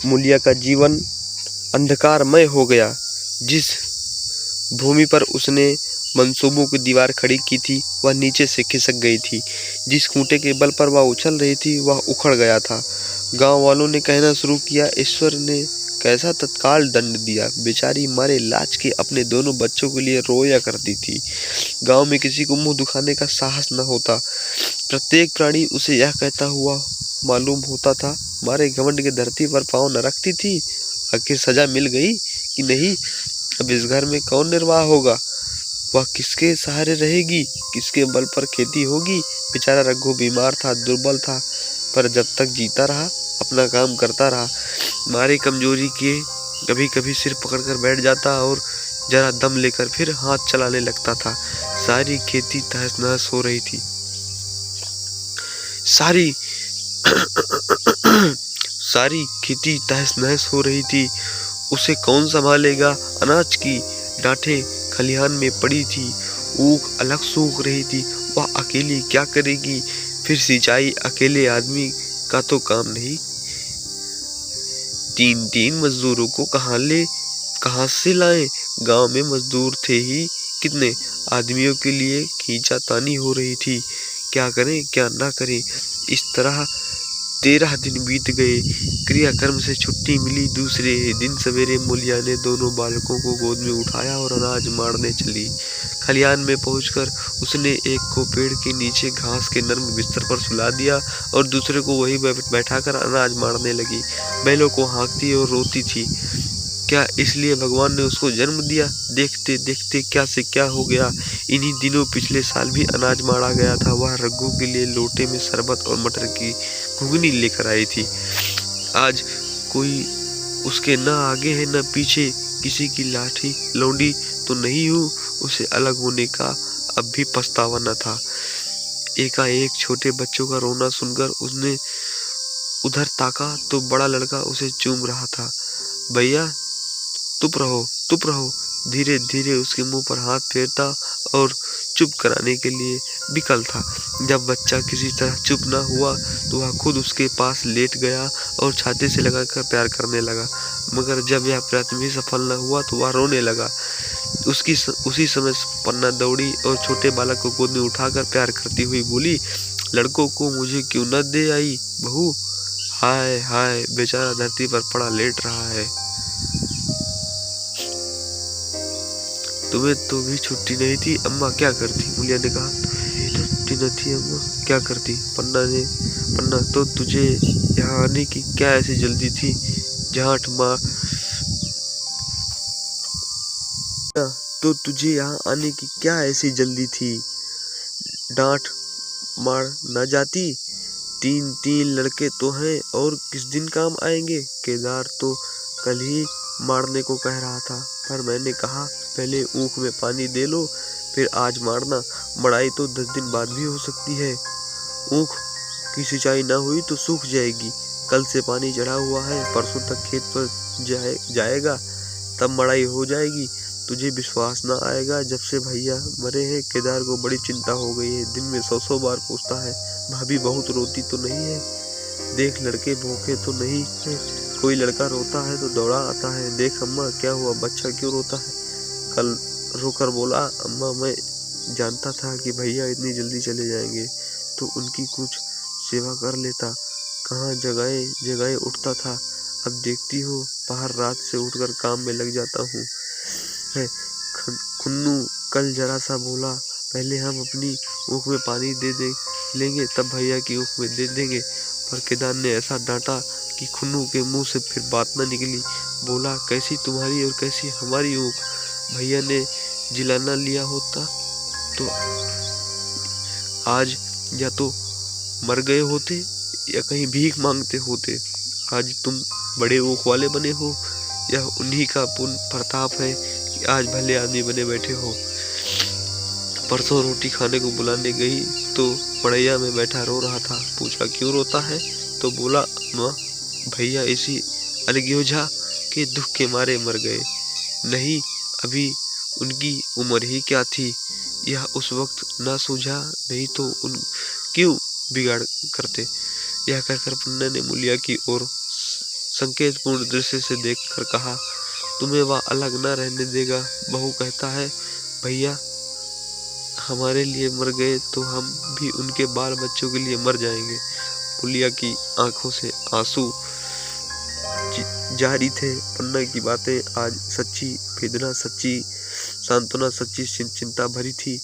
मूलिया का जीवन अंधकारमय हो गया। जिस भूमि पर उसने मंसूबों की दीवार खड़ी की थी वह नीचे से खिसक गई थी। जिस खूंटे के बल पर वह उछल रही थी वह उखड़ गया था। गांव वालों ने कहना शुरू किया, ईश्वर ने कैसा तत्काल दंड दिया। बेचारी मारे लाज के अपने दोनों बच्चों के लिए रोया करती थी। गांव में किसी को मुंह दिखाने का साहस न होता। प्रत्येक प्राणी उसे यह कहता हुआ मालूम होता था, मारे घमंड के धरती पर पांव न रखती थी। आखिर सजा मिल गई कि नहीं? अब इस घर में कौन निर्वाह होगा? वह किसके सहारे रहेगी? किसके बल पर खेती होगी? बेचारा रघु बीमार था, दुर्बल था, पर जब तक जीता रहा अपना काम करता रहा। मारे कमजोरी के कभी कभी सिर पकड़कर बैठ जाता और जरा दम लेकर फिर हाथ चलाने लगता था। सारी खेती तहस नहस हो रही थी। सारी सारी खेती तहस नहस हो रही थी। उसे कौन संभालेगा? अनाज की डांठें खलिहान में पड़ी थी, ऊख अलग सूख रही थी। वह अकेली क्या करेगी? फिर सिंचाई अकेले आदमी का तो काम नहीं। तीन तीन मजदूरों को कहाँ से लाएं? गांव में मजदूर थे ही कितने। आदमियों के लिए खींचातानी हो रही थी। क्या करें क्या ना करें। इस तरह 13 दिन बीत गए। क्रियाकर्म से छुट्टी मिली। दूसरे दिन सवेरे मूलिया ने दोनों बालकों को गोद में उठाया और अनाज मारने चली। खलिहान में पहुंचकर उसने एक को पेड़ के नीचे घास के नर्म बिस्तर पर सुला दिया और दूसरे को वहीं बैठाकर अनाज मारने लगी। बैलों को हाँकती और रोती थी। क्या इसलिए भगवान ने उसको जन्म दिया? देखते देखते क्या से क्या हो गया। इन्हीं दिनों पिछले साल भी अनाज मारा गया था। वह रघु के लिए लोटे में शरबत और मटर की घुगनी लेकर आई थी। आज कोई उसके न आगे है न पीछे। किसी की लाठी लौंडी तो नहीं हूँ। उसे अलग होने का अब भी पछतावा न था। एकाएक छोटे बच्चों का रोना सुनकर उसने उधर ताका तो बड़ा लड़का उसे चूम रहा था। भैया चुप रहो। धीरे धीरे उसके मुंह पर हाथ फेरता और चुप कराने के लिए विकल था। जब बच्चा किसी तरह चुप न हुआ तो वह खुद उसके पास लेट गया और छाती से लगाकर प्यार करने लगा। मगर जब यह प्रयत्न भी सफल न हुआ तो वह रोने लगा। उसी समय पन्ना दौड़ी और छोटे बालक को गोद में उठाकर प्यार करती हुई बोली, लड़कों को मुझे क्यों न दे आई बहू? हाय हाय, बेचारा धरती पर पड़ा लेट रहा है। तुम्हें तो भी छुट्टी नहीं थी, अम्मा क्या करती? मूलिया ने कहा। छुट्टी न थी अम्मा, क्या करती? पन्ना तो तुझे यहाँ आने की क्या ऐसी जल्दी थी? जाट मार तो तुझे यहाँ आने की क्या ऐसी जल्दी थी? डांट मार न जाती? तीन तीन लड़के तो हैं और किस दिन काम आएंगे? केदार तो कल ही मारने को कह रहा था, पर मैंने कहा पहले ऊख में पानी दे लो फिर आज मारना। मड़ाई तो 10 दिन बाद भी हो सकती है। ऊख की सिंचाई न हुई तो सूख जाएगी। कल से पानी चढ़ा हुआ है, परसों तक खेत पर जाएगा, तब मड़ाई हो जाएगी। तुझे विश्वास न आएगा, जब से भैया मरे हैं केदार को बड़ी चिंता हो गई है। दिन में 100 बार पूछता है, भाभी बहुत रोती तो नहीं है? देख लड़के भूखे तो नहीं है? कोई लड़का रोता है तो दौड़ा आता है। देख अम्मा क्या हुआ, बच्चा क्यों रोता है? कल रोकर बोला, अम्मा मैं जानता था कि भैया इतनी जल्दी चले जाएंगे तो उनकी कुछ सेवा कर लेता। कहाँ जगाए उठता था। अब देखती हो बाहर रात से उठकर काम में लग जाता हूँ। खुन्नू कल जरा सा बोला, पहले हम अपनी ऊख में पानी दे लेंगे तब भैया की ऊख में दे देंगे। पर केदार ने ऐसा डांटा कि खुन्नू के मुंह से फिर बात न निकली। बोला, कैसी तुम्हारी और कैसी हमारी ऊख? भैया ने जिलाना लिया होता तो आज या तो मर गए होते या कहीं भीख मांगते होते। आज तुम बड़े ऊख वाले बने हो। यह उन्हीं का पुण्य प्रताप है कि आज भले आदमी बने बैठे हो। परसों रोटी खाने को बुलाने गई तो मड़ैया में बैठा रो रहा था। पूछा क्यों रोता है तो बोला, माँ भैया इसी अलग्योझा के दुख के मारे मर गए। नहीं, अभी उनकी उम्र ही क्या थी, यह उस वक्त ना सूझा, नहीं तो उन क्यों बिगाड़ करते। यह कहकर पन्ना ने मूलिया की ओर संकेतपूर्ण दृष्टि से देखकर कहा, तुम्हें वह अलग न रहने देगा। बहू कहता है, भैया हमारे लिए मर गए तो हम भी उनके बाल बच्चों के लिए मर जाएंगे। मुलिया की आंखों से आंसू जारी थे। पन्ना की बातें आज सच्ची, वेदना सच्ची, सांत्वना सच्ची, चिंता भरी थी।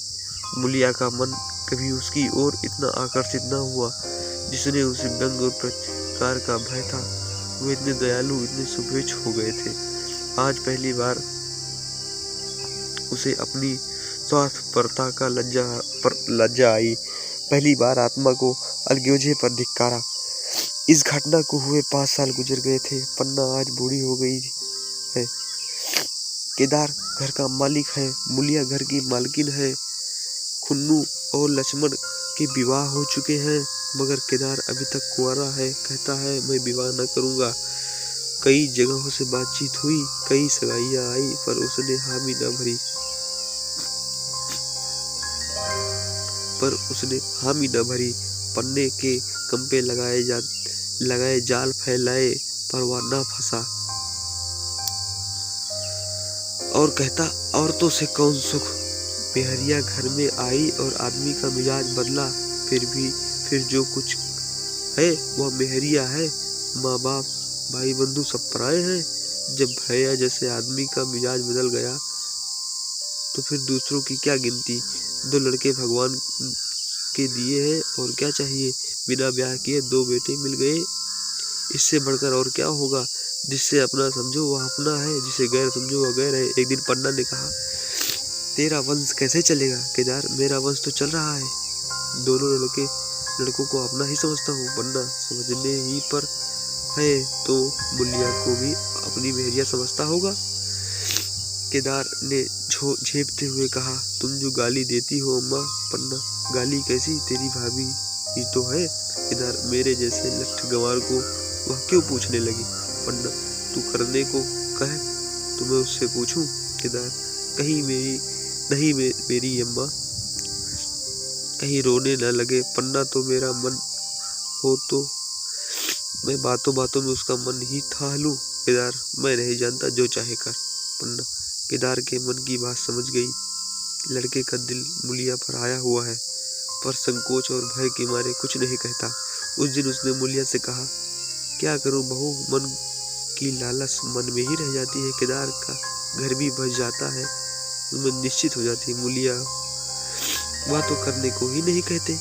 मुलिया का मन कभी उसकी ओर इतना आकर्षित न हुआ जिसने उसे व्यंग और प्रतिकार का भय था। वे इतने दयालु, इतने शुभेच्छ हो गए थे। आज पहली बार उसे अपनी स्वार्थपरता का लज्जा आई। पहली बार आत्मा को अलगोजे पर धिक्कारा। इस घटना को हुए 5 साल गुजर गए थे। पन्ना आज बूढ़ी हो गई है। केदार घर का मालिक है, मुलिया घर की मालकिन है। खुन्नू और लक्ष्मण के विवाह हो चुके हैं, मगर केदार अभी तक कुंवारा है। कहता है, मैं विवाह न करूंगा। कई जगहों से बातचीत हुई, कई सगाइयां आई, पर उसने हामी न भरी। पन्ने के कंपे लगाए जाल फैलाए, पर वह न फंसा। और कहता, औरतों से कौन सुख। बेहरिया घर में आई और आदमी का मिजाज बदला। फिर जो कुछ है वह मेहरिया है। माँ बाप, भाई बंधु सब पराए हैं। जब भैया जैसे आदमी का मिजाज बदल गया तो फिर दूसरों की क्या गिनती। 2 लड़के भगवान के दिए हैं, और क्या चाहिए। बिना ब्याह किए 2 बेटे मिल गए, इससे बढ़कर और क्या होगा। जिससे अपना समझो वह अपना है, जिसे गैर समझो वह गैर है। एक दिन पन्ना ने कहा, तेरा वंश कैसे चलेगा। केदार, मेरा वंश तो चल रहा है। दोनों लड़कों को अपना ही समझता हूँ। पन्ना, समझने ही पर है तो मुलिया को भी अपनी मेहरिया समझता होगा। केदार ने झेपते हुए कहा, तुम जो गाली देती हो अम्मा। पन्ना, गाली कैसी, तेरी भाभी ही तो है। केदार, मेरे जैसे लठ गंवार को वह क्यों पूछने लगी। पन्ना, तू करने को कहे तो मैं उससे पूछूं। केदार, कहीं मेरी अम्मा कहीं रोने न लगे। पन्ना, तो मेरा मन हो तो मैं बातों बातों में उसका मन ही था लूं। केदार, मैं नहीं जानता, जो चाहे कर। पन्ना केदार के मन की बात समझ गई। लड़के का दिल मुलिया पर आया हुआ है, पर संकोच और भय के मारे कुछ नहीं कहता। उस दिन उसने मुलिया से कहा, क्या करूं बहू, मन की लालच मन में ही रह जाती है। केदार का घर भी बस जाता है, मैं निश्चित हो जाती है। मुलिया, वह तो करने को ही नहीं कहते।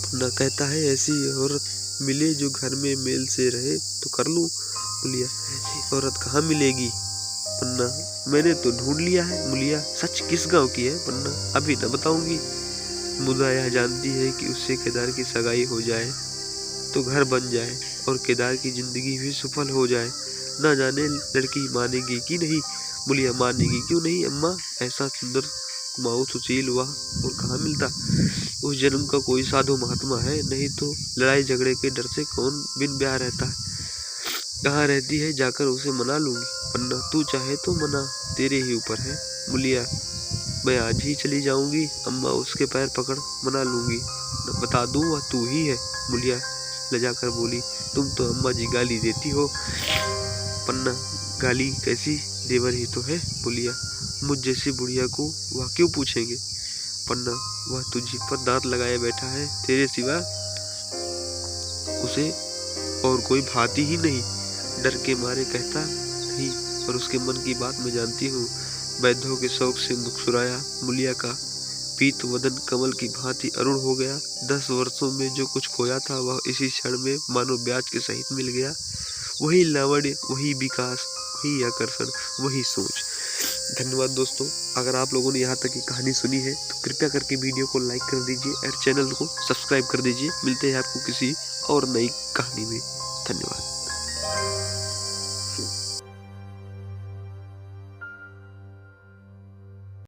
पन्ना कहता है, ऐसी औरत मिले जो घर में मेल से रहे तो कर लूं। मुलिया, औरत कहाँ मिलेगी। पन्ना, मैंने तो ढूंढ लिया है। मुलिया, सच किस गांव की है। पन्ना, अभी न बताऊंगी। मुदा यह जानती है कि उससे केदार की सगाई हो जाए तो घर बन जाए और केदार की जिंदगी भी सफल हो जाए। ना जाने लड़की मानेगी कि नहीं। मुलिया, मानेगी क्यों नहीं अम्मा, ऐसा सुंदर कुमाऊं सुशील वह और कहाँ मिलता। उस जन्म का कोई साधु महात्मा है, नहीं तो लड़ाई झगड़े के डर से कौन बिन ब्याह रहता है। कहाँ रहती है, जाकर उसे मना लूंगी। पन्ना, तू चाहे तो मना, तेरे ही ऊपर है। मुलिया, मैं आज ही चली जाऊंगी अम्मा, उसके पैर पकड़ मना लूंगी। बता दूं वह तू ही है। मुलिया लजाकर बोली, तुम तो अम्मा जी गाली देती हो। पन्ना, गाली कैसी, देवर ही तो है। मुलिया, मुझ जैसी बुढ़िया को वह क्यों पूछेंगे। पन्ना, वह तुझी पर दांत लगाए बैठा है, तेरे सिवा उसे और कोई भाती ही नहीं। डर के मारे कहता नहीं, पर उसके मन की बात मैं जानती हूँ। वैद्यों के शौक से मुस्कुराया। मुलिया का पीत वदन कमल की भांति अरुण हो गया। 10 वर्षों में जो कुछ खोया था वह इसी क्षण में मानो ब्याज के सहित मिल गया। वही लावण्य, वही विकास, वही आकर्षण, वही सोच। धन्यवाद दोस्तों। अगर आप लोगों ने यहाँ तक की कहानी सुनी है तो कृपया करके वीडियो को लाइक कर दीजिए और चैनल को सब्सक्राइब कर दीजिए। मिलते हैं आपको किसी और नई कहानी में। धन्यवाद।